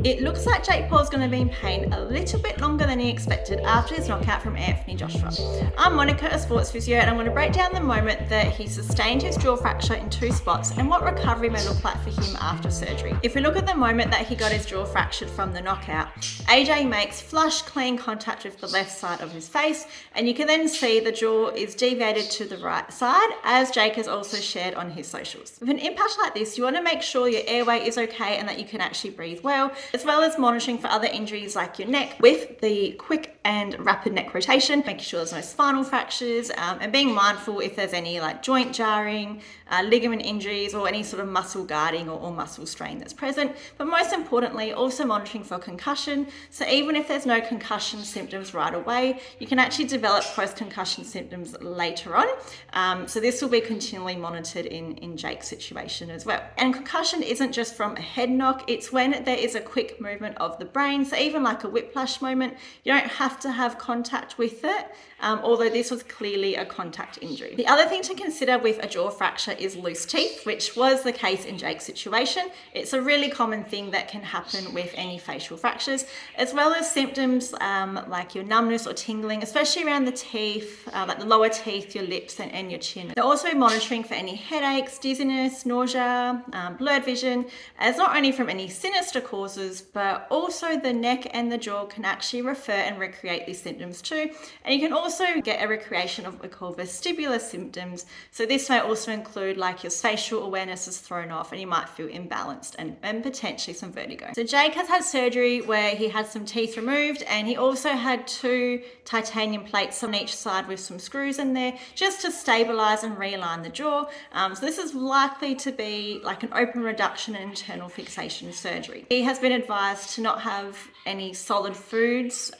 It looks like Jake Paul's going to be in pain a little bit longer than he expected after his knockout from Anthony Joshua. I'm Monica, a sports physio, and I'm going to break down the moment that he sustained his jaw fracture in 2 spots and what recovery may look like for him after surgery. If we look at the moment that he got his jaw fractured from the knockout, AJ makes flush, clean contact with the left side of his face, and you can then see the jaw is deviated to the right side, as Jake has also shared on his socials. With an impact like this, you want to make sure your airway is okay and that you can actually breathe well, as well as monitoring for other injuries like your neck with the quick and rapid neck rotation, making sure there's no spinal fractures, and being mindful if there's any like joint jarring, ligament injuries, or any sort of muscle guarding or muscle strain that's present. But most importantly, also monitoring for concussion. So even if there's no concussion symptoms right away, you can actually develop post-concussion symptoms later on. So this will be continually monitored in Jake's situation as well. And concussion isn't just from a head knock, it's when there is a quick movement of the brain. So even like a whiplash moment, you don't have to have contact with it, although this was clearly a contact injury. The other thing to consider with a jaw fracture is loose teeth, which was the case in Jake's situation. It's a really common thing that can happen with any facial fractures, as well as symptoms like your numbness or tingling, especially around the teeth, like the lower teeth, your lips and your chin. They're also monitoring for any headaches, dizziness, nausea, blurred vision, as not only from any sinister causes, but also the neck and the jaw can actually refer and recreate these symptoms too. And you can also get a recreation of what we call vestibular symptoms. So this may also include like your spatial awareness is thrown off and you might feel imbalanced and potentially some vertigo. So Jake has had surgery where he had some teeth removed, and he also had 2 titanium plates on each side with some screws in there just to stabilize and realign the jaw. So this is likely to be like an open reduction and internal fixation surgery. He has been advised to not have any solid foods,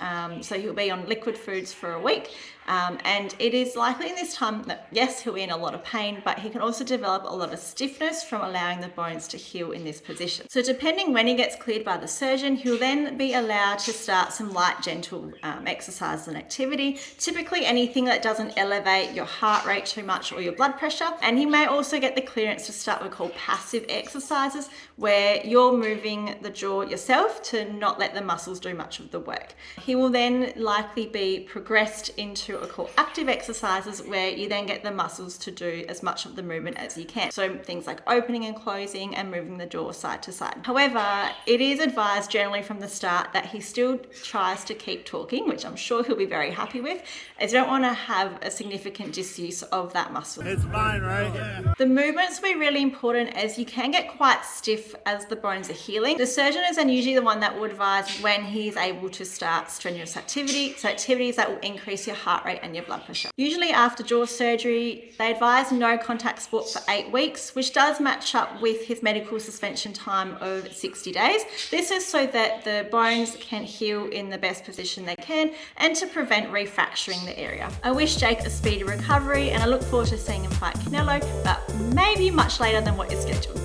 so he'll be on liquid foods for a week. And it is likely in this time that, yes, he'll be in a lot of pain, but he can also develop a lot of stiffness from allowing the bones to heal in this position. So depending when he gets cleared by the surgeon, he'll then be allowed to start some light, gentle exercise and activity, typically anything that doesn't elevate your heart rate too much or your blood pressure. And he may also get the clearance to start what we call passive exercises, where you're moving the jaw yourself to not let the muscles do much of the work. He will then likely be progressed into what we call active exercises, where you then get the muscles to do as much of the movement as you can. So things like opening and closing and moving the jaw side to side. However, it is advised generally from the start that he still tries to keep talking, which I'm sure he'll be very happy with, as you don't want to have a significant disuse of that muscle. It's fine, right? Yeah. The movements will be really important, as you can get quite stiff as the bones are healing. The surgeon is then usually the one that will advise when he's able to start strenuous activity, so activities that will increase your heart rate and your blood pressure. Usually after jaw surgery, they advise no contact sport for 8 weeks, which does match up with his medical suspension time of 60 days. This is so that the bones can heal in the best position they can and to prevent refracturing the area. I wish Jake a speedy recovery, and I look forward to seeing him fight Canelo, but maybe much later than what is scheduled.